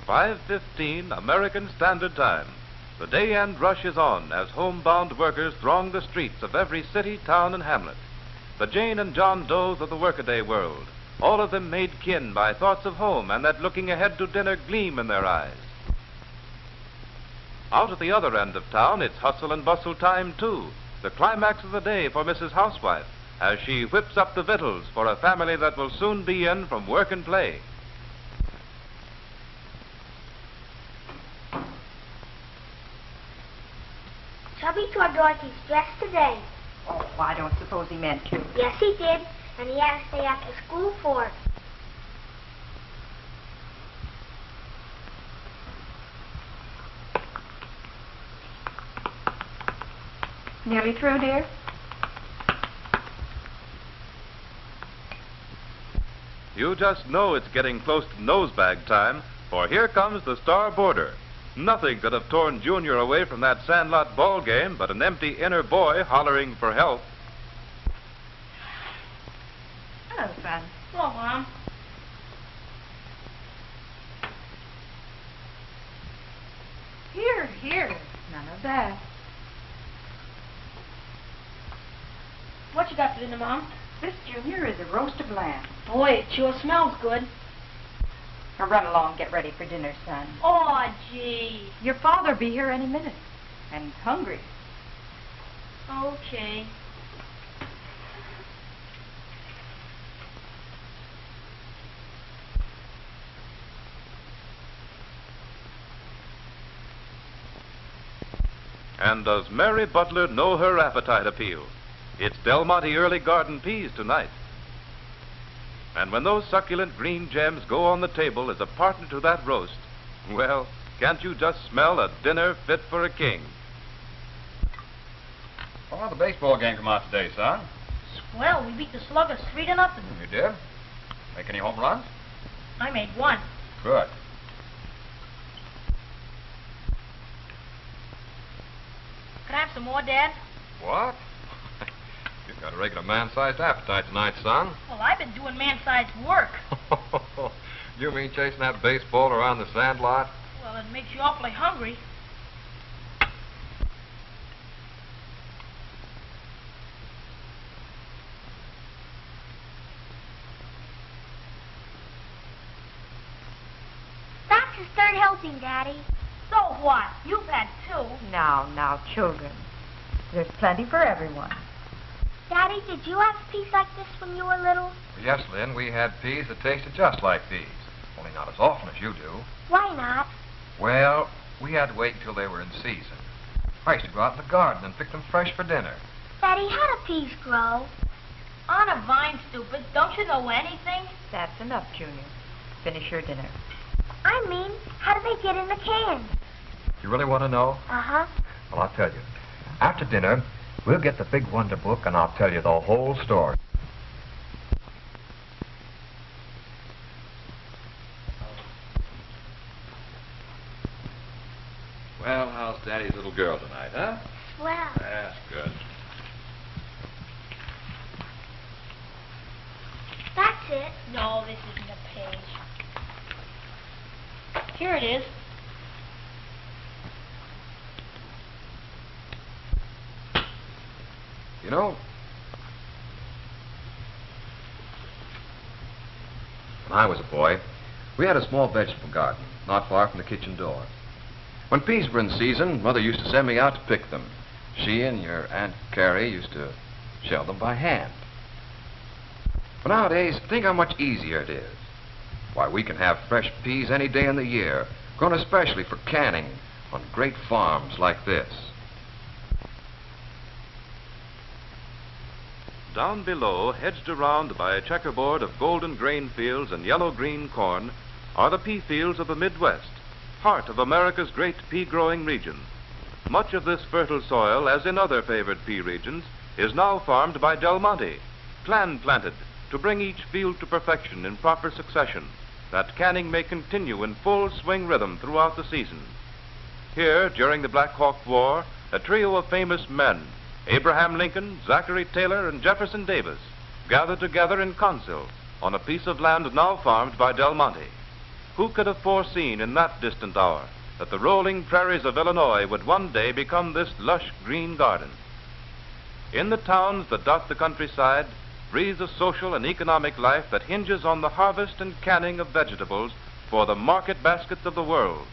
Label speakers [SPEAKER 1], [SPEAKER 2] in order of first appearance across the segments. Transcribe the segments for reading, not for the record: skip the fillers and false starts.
[SPEAKER 1] 5:15 American Standard Time. The day-end rush is on as homebound workers throng the streets of every city, town, and hamlet. The Jane and John Does of the workaday world, all of them made kin by thoughts of home and that looking ahead to dinner gleam in their eyes. Out at the other end of town, it's hustle and bustle time, too. The climax of the day for Mrs. Housewife, as she whips up the victuals for a family that will soon be in from work and play.
[SPEAKER 2] Chubby tore Dorothy's dress today.
[SPEAKER 3] Oh, I don't suppose he meant to.
[SPEAKER 2] Yes, he did, and he had to stay after school for it.
[SPEAKER 3] Nearly through, dear?
[SPEAKER 1] You just know it's getting close to nosebag time, for here comes the star boarder. Nothing could have torn Junior away from that sandlot ball game but an empty inner boy hollering for help.
[SPEAKER 3] Hello, son.
[SPEAKER 2] Hello, Mom.
[SPEAKER 3] Here. None of that.
[SPEAKER 2] What you got for dinner, Mom?
[SPEAKER 3] This, Junior, is a roast of lamb.
[SPEAKER 2] Boy, it sure smells good.
[SPEAKER 3] Now run along, get ready for dinner, son.
[SPEAKER 2] Oh, gee.
[SPEAKER 3] Your father'll be here any minute. And hungry.
[SPEAKER 2] Okay.
[SPEAKER 1] And does Mary Butler know her appetite appeal? It's Del Monte early garden peas tonight. And when those succulent green gems go on the table as a partner to that roast, well, can't you just smell a dinner fit for a king?
[SPEAKER 4] Well, how'd the baseball game come out today, son?
[SPEAKER 2] Swell, we beat the Sluggers 3-0.
[SPEAKER 4] You did? Make any home runs?
[SPEAKER 2] I made one.
[SPEAKER 4] Good.
[SPEAKER 2] Could I have some more, Dad?
[SPEAKER 4] What? You've got a regular man-sized appetite tonight, son.
[SPEAKER 2] Well, I've been doing man-sized work.
[SPEAKER 4] You mean chasing that baseball around the sand lot?
[SPEAKER 2] Well, it makes you awfully hungry. That's his third helping, Daddy. So what? You've had 2.
[SPEAKER 3] Now, children. There's plenty for everyone.
[SPEAKER 2] Daddy, did you have peas like this when you were little?
[SPEAKER 4] Yes, Lynn, we had peas that tasted just like these. Only not as often as you do.
[SPEAKER 2] Why not?
[SPEAKER 4] Well, we had to wait until they were in season. I used to go out in the garden and pick them fresh for dinner.
[SPEAKER 2] Daddy, how do peas grow? On a vine, stupid. Don't you know anything?
[SPEAKER 3] That's enough, Junior. Finish your dinner.
[SPEAKER 2] I mean, how do they get in the can?
[SPEAKER 4] You really want to know?
[SPEAKER 2] Uh-huh.
[SPEAKER 4] Well, I'll tell you. After dinner, we'll get the big wonder book and I'll tell you the whole story. Well, how's Daddy's little girl tonight, huh?
[SPEAKER 2] Well.
[SPEAKER 4] That's good.
[SPEAKER 2] That's it. No, this isn't a page. Here it is.
[SPEAKER 4] You know, when I was a boy, we had a small vegetable garden not far from the kitchen door. When peas were in season, Mother used to send me out to pick them. She and your Aunt Carrie used to shell them by hand. But nowadays, think how much easier it is. Why, we can have fresh peas any day in the year, grown especially for canning on great farms like this.
[SPEAKER 1] Down below, hedged around by a checkerboard of golden grain fields and yellow-green corn, are the pea fields of the Midwest, heart of America's great pea-growing region. Much of this fertile soil, as in other favored pea regions, is now farmed by Del Monte, clan-planted, to bring each field to perfection in proper succession, that canning may continue in full swing rhythm throughout the season. Here, during the Black Hawk War, a trio of famous men, Abraham Lincoln, Zachary Taylor, and Jefferson Davis, gathered together in council on a piece of land now farmed by Del Monte. Who could have foreseen in that distant hour that the rolling prairies of Illinois would one day become this lush green garden? In the towns that dot the countryside breathes a social and economic life that hinges on the harvest and canning of vegetables for the market baskets of the world.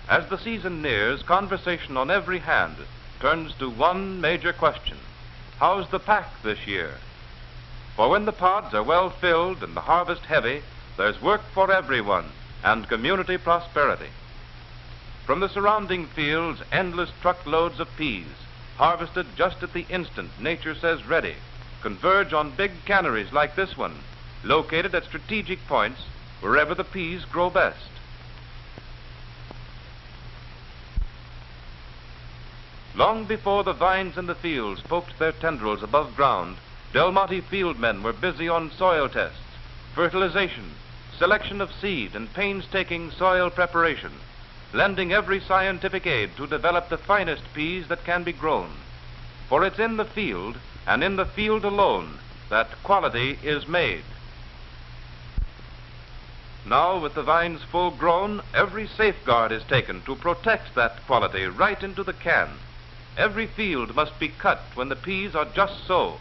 [SPEAKER 1] As the season nears, conversation on every hand turns to one major question: how's the pack this year? For when the pods are well filled and the harvest heavy, there's work for everyone and community prosperity. From the surrounding fields, endless truckloads of peas, harvested just at the instant nature says ready, converge on big canneries like this one, located at strategic points wherever the peas grow best. Long before the vines in the fields poked their tendrils above ground, Del Monte fieldmen were busy on soil tests, fertilization, selection of seed, and painstaking soil preparation, lending every scientific aid to develop the finest peas that can be grown. For it's in the field, and in the field alone, that quality is made. Now, with the vines full grown, every safeguard is taken to protect that quality right into the can. Every field must be cut when the peas are just so.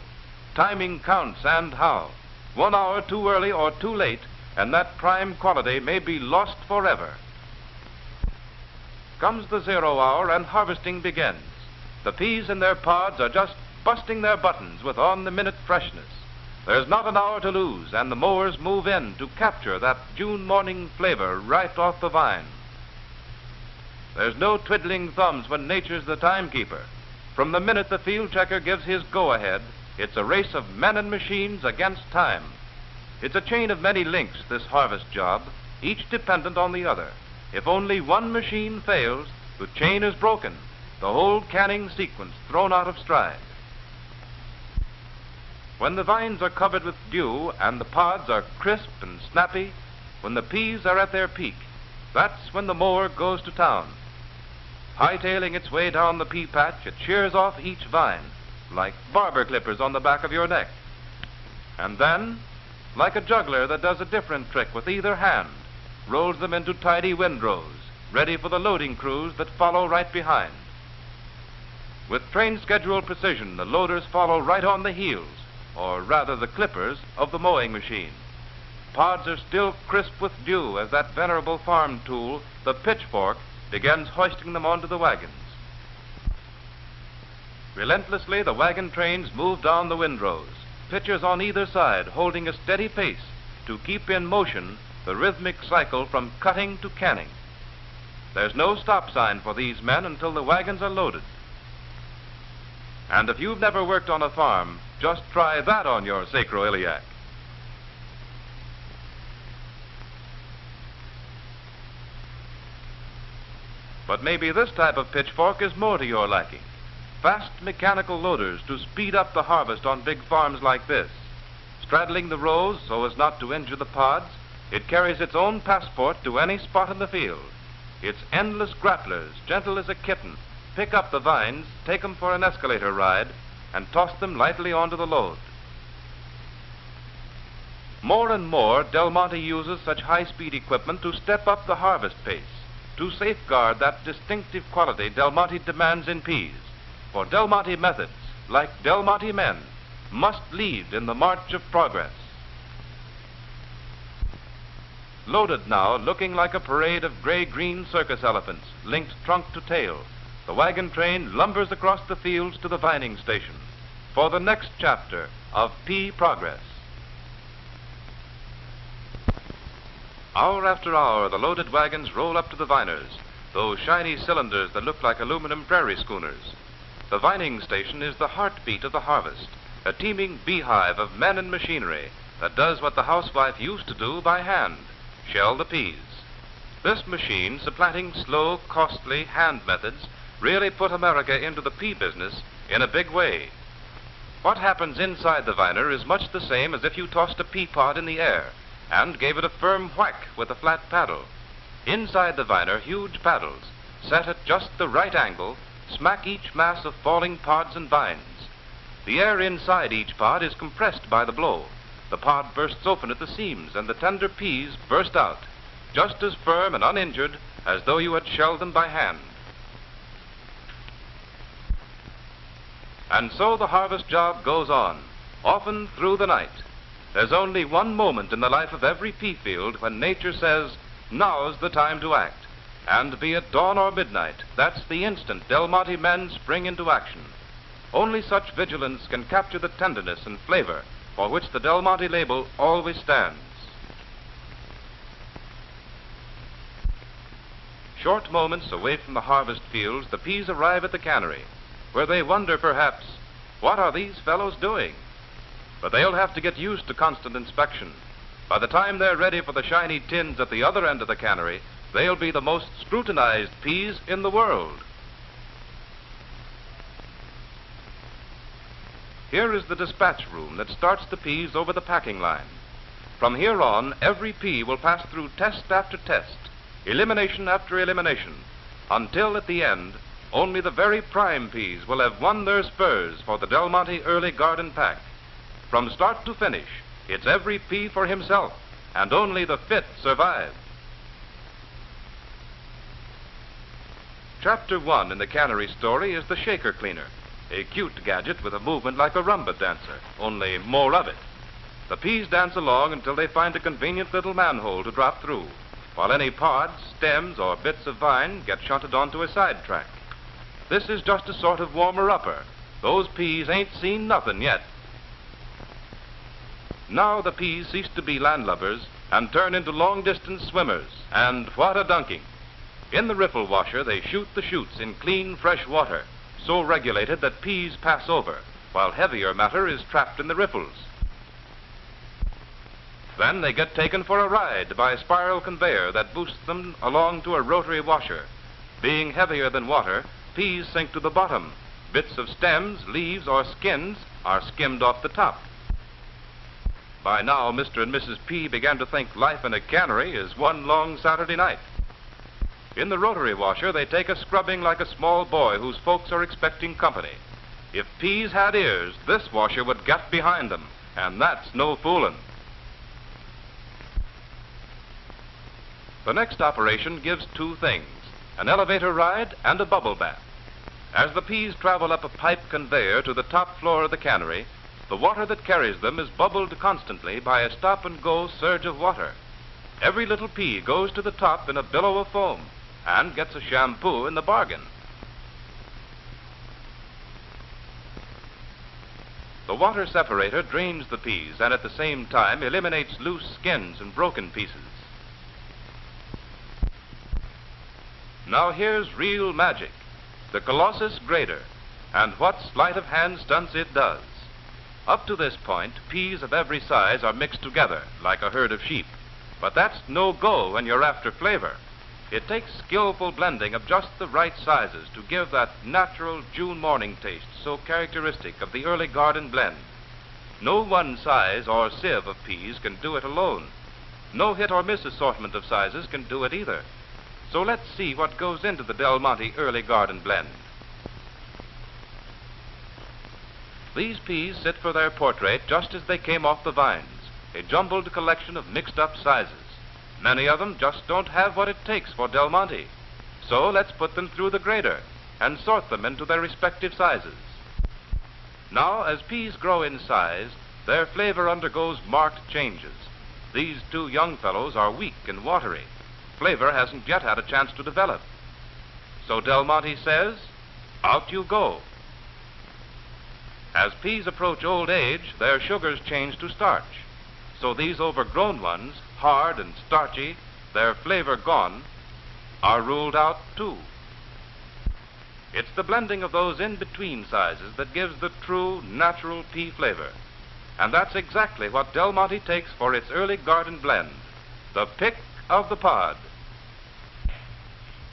[SPEAKER 1] Timing counts, and how. 1 hour too early or too late, and that prime quality may be lost forever. Comes the 0 hour and harvesting begins. The peas in their pods are just busting their buttons with on-the-minute freshness. There's not an hour to lose, and the mowers move in to capture that June morning flavor right off the vine. There's no twiddling thumbs when nature's the timekeeper. From the minute the field checker gives his go-ahead, it's a race of men and machines against time. It's a chain of many links, this harvest job, each dependent on the other. If only one machine fails, the chain is broken, the whole canning sequence thrown out of stride. When the vines are covered with dew and the pods are crisp and snappy, when the peas are at their peak, that's when the mower goes to town. Hightailing its way down the pea patch, it shears off each vine, like barber clippers on the back of your neck. And then, like a juggler that does a different trick with either hand, rolls them into tidy windrows, ready for the loading crews that follow right behind. With train-schedule precision, the loaders follow right on the heels, or rather the clippers, of the mowing machine. Pods are still crisp with dew as that venerable farm tool, the pitchfork, begins hoisting them onto the wagons. Relentlessly, the wagon trains move down the windrows, pitchers on either side holding a steady pace to keep in motion the rhythmic cycle from cutting to canning. There's no stop sign for these men until the wagons are loaded. And if you've never worked on a farm, just try that on your sacroiliac. But maybe this type of pitchfork is more to your liking. Fast mechanical loaders to speed up the harvest on big farms like this. Straddling the rows so as not to injure the pods, it carries its own passport to any spot in the field. Its endless grapplers, gentle as a kitten, pick up the vines, take them for an escalator ride, and toss them lightly onto the load. More and more, Del Monte uses such high-speed equipment to step up the harvest pace, to safeguard that distinctive quality Del Monte demands in peas. For Del Monte methods, like Del Monte men, must lead in the march of progress. Loaded now, looking like a parade of gray-green circus elephants, linked trunk to tail, the wagon train lumbers across the fields to the vining station for the next chapter of pea progress. Hour after hour, the loaded wagons roll up to the viners, those shiny cylinders that look like aluminum prairie schooners. The vining station is the heartbeat of the harvest, a teeming beehive of men and machinery that does what the housewife used to do by hand, shell the peas. This machine, supplanting slow, costly hand methods, really put America into the pea business in a big way. What happens inside the viner is much the same as if you tossed a pea pod in the air and gave it a firm whack with a flat paddle. Inside the viner, huge paddles, set at just the right angle, smack each mass of falling pods and vines. The air inside each pod is compressed by the blow. The pod bursts open at the seams, and the tender peas burst out. just as firm and uninjured as though you had shelled them by hand. And so the harvest job goes on, often through the night. There's only one moment in the life of every pea field when nature says, now's the time to act. And be it dawn or midnight, that's the instant Del Monte men spring into action. Only such vigilance can capture the tenderness and flavor for which the Del Monte label always stands. Short moments away from the harvest fields, the peas arrive at the cannery, where they wonder perhaps, what are these fellows doing? But they'll have to get used to constant inspection. By the time they're ready for the shiny tins at the other end of the cannery, they'll be the most scrutinized peas in the world. Here is the dispatch room that starts the peas over the packing line. From here on, every pea will pass through test after test, elimination after elimination, until at the end, only the very prime peas will have won their spurs for the Del Monte Early Garden Pack. From start to finish, it's every pea for himself, and only the fit survive. Chapter 1 in the cannery story is the shaker cleaner, a cute gadget with a movement like a rumba dancer, only more of it. The peas dance along until they find a convenient little manhole to drop through, while any pods, stems, or bits of vine get shunted onto a sidetrack. This is just a sort of warmer-upper. Those peas ain't seen nothing yet. Now the peas cease to be landlubbers and turn into long-distance swimmers, and what a dunking! In the riffle washer, they shoot the shoots in clean, fresh water, so regulated that peas pass over, while heavier matter is trapped in the riffles. Then they get taken for a ride by a spiral conveyor that boosts them along to a rotary washer. Being heavier than water, peas sink to the bottom. Bits of stems, leaves, or skins are skimmed off the top. By now, Mr. and Mrs. P began to think life in a cannery is one long Saturday night. In the rotary washer, they take a scrubbing like a small boy whose folks are expecting company. If peas had ears, this washer would get behind them, and that's no fooling. The next operation gives two things, an elevator ride and a bubble bath. As the peas travel up a pipe conveyor to the top floor of the cannery, the water that carries them is bubbled constantly by a stop-and-go surge of water. Every little pea goes to the top in a billow of foam, and gets a shampoo in the bargain. The water separator drains the peas and at the same time eliminates loose skins and broken pieces. Now here's real magic, the Colossus grater, and what sleight of hand stunts it does. Up to this point, peas of every size are mixed together like a herd of sheep, but that's no go when you're after flavor. It takes skillful blending of just the right sizes to give that natural June morning taste so characteristic of the early garden blend. No one size or sieve of peas can do it alone. No hit or miss assortment of sizes can do it either. So let's see what goes into the Del Monte Early Garden Blend. These peas sit for their portrait just as they came off the vines, a jumbled collection of mixed-up sizes. Many of them just don't have what it takes for Del Monte. So let's put them through the grater and sort them into their respective sizes. Now, as peas grow in size, their flavor undergoes marked changes. These two young fellows are weak and watery. Flavor hasn't yet had a chance to develop. So Del Monte says, out you go. As peas approach old age, their sugars change to starch. So these overgrown ones, hard and starchy, their flavor gone, are ruled out too. It's the blending of those in-between sizes that gives the true, natural pea flavor. And that's exactly what Del Monte takes for its early garden blend, the pick of the pod.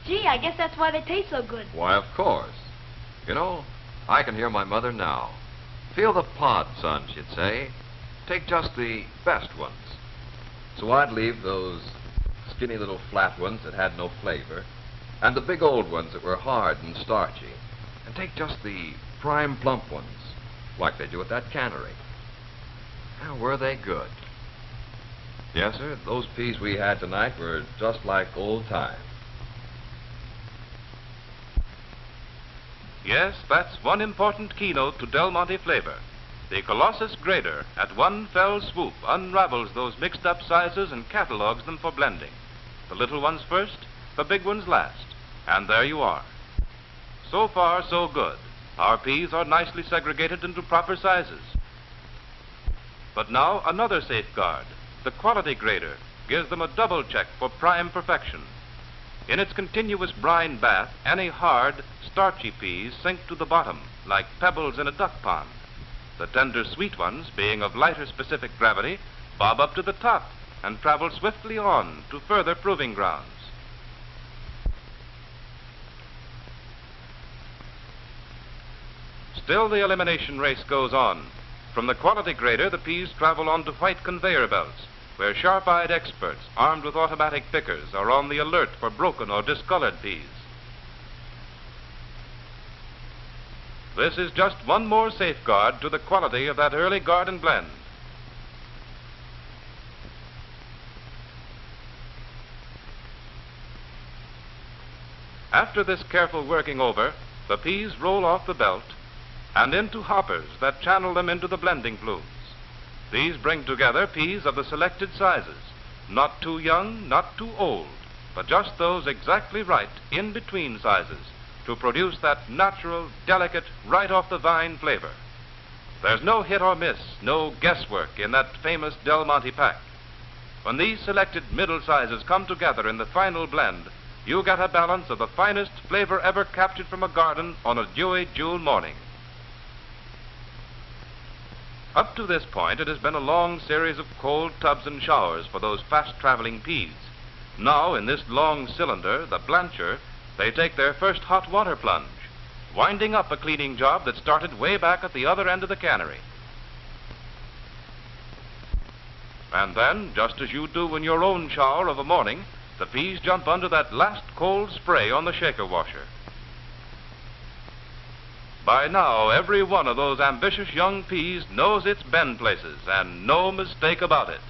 [SPEAKER 2] Gee, I guess that's why they taste so good.
[SPEAKER 4] Why, of course. You know, I can hear my mother now. Feel the pod, son, she'd say. Take just the best ones. So I'd leave those skinny little flat ones that had no flavor, and the big old ones that were hard and starchy, and take just the prime plump ones, like they do at that cannery. Now, were they good? Yes, sir. Those peas we had tonight were just like old times.
[SPEAKER 1] Yes, that's one important keynote to Del Monte flavor. The Colossus grater, at one fell swoop, unravels those mixed-up sizes and catalogs them for blending. The little ones first, the big ones last. And there you are. So far, so good. Our peas are nicely segregated into proper sizes. But now another safeguard. The quality grater gives them a double check for prime perfection. In its continuous brine bath, any hard, starchy peas sink to the bottom like pebbles in a duck pond. The tender, sweet ones, being of lighter specific gravity, bob up to the top and travel swiftly on to further proving grounds. Still, the elimination race goes on. From the quality grater, the peas travel on to white conveyor belts, where sharp-eyed experts, armed with automatic pickers, are on the alert for broken or discolored peas. This is just one more safeguard to the quality of that early garden blend. After this careful working over, the peas roll off the belt and into hoppers that channel them into the blending flumes. These bring together peas of the selected sizes, not too young, not too old, but just those exactly right in-between sizes to produce that natural, delicate, right-off-the-vine flavor. There's no hit or miss, no guesswork in that famous Del Monte pack. When these selected middle sizes come together in the final blend, you get a balance of the finest flavor ever captured from a garden on a dewy June morning. Up to this point, it has been a long series of cold tubs and showers for those fast-traveling peas. Now, in this long cylinder, the blancher, they take their first hot water plunge, winding up a cleaning job that started way back at the other end of the cannery. And then, just as you do in your own shower of a morning, the peas jump under that last cold spray on the shaker washer. By now, every one of those ambitious young peas knows its bend places, and no mistake about it.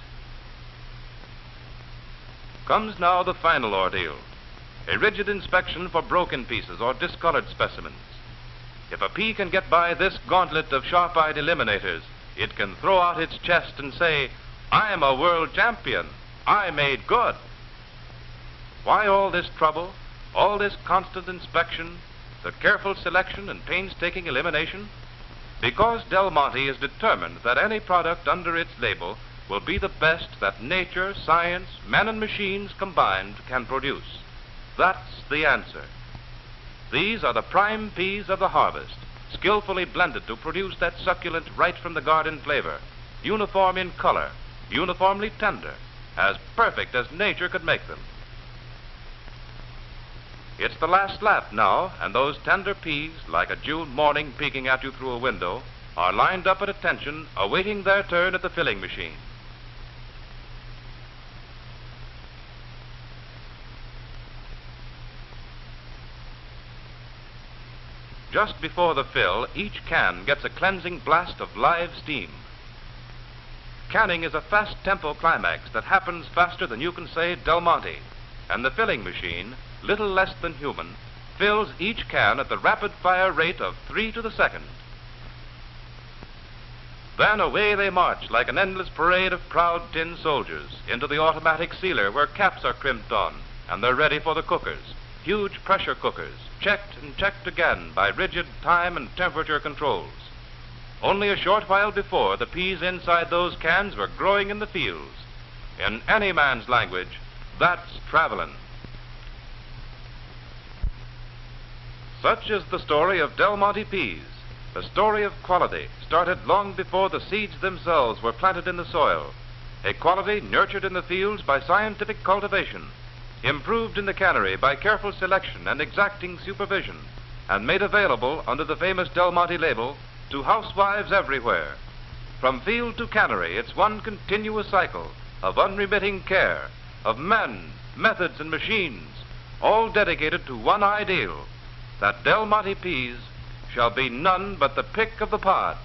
[SPEAKER 1] Comes now the final ordeal, a rigid inspection for broken pieces or discolored specimens. If a pea can get by this gauntlet of sharp-eyed eliminators, it can throw out its chest and say, "I'm a world champion. I made good." Why all this trouble, all this constant inspection, the careful selection and painstaking elimination? Because Del Monte is determined that any product under its label will be the best that nature, science, men and machines combined can produce. That's the answer. These are the prime peas of the harvest, skillfully blended to produce that succulent right from the garden flavor, uniform in color, uniformly tender, as perfect as nature could make them. It's the last lap now, and those tender peas, like a June morning peeking at you through a window, are lined up at attention, awaiting their turn at the filling machine. Just before the fill, each can gets a cleansing blast of live steam. Canning is a fast tempo climax that happens faster than you can say Del Monte, and the filling machine, little less than human, fills each can at the rapid-fire rate of 3 to the second. Then away they march like an endless parade of proud tin soldiers into the automatic sealer where caps are crimped on, and they're ready for the cookers, huge pressure cookers, checked and checked again by rigid time and temperature controls. Only a short while before, the peas inside those cans were growing in the fields. In any man's language, that's traveling. Such is the story of Del Monte peas. The story of quality started long before the seeds themselves were planted in the soil. A quality nurtured in the fields by scientific cultivation, improved in the cannery by careful selection and exacting supervision, and made available under the famous Del Monte label to housewives everywhere. From field to cannery, it's one continuous cycle of unremitting care, of men, methods, and machines, all dedicated to one ideal, that Del Monte peas shall be none but the pick of the pod.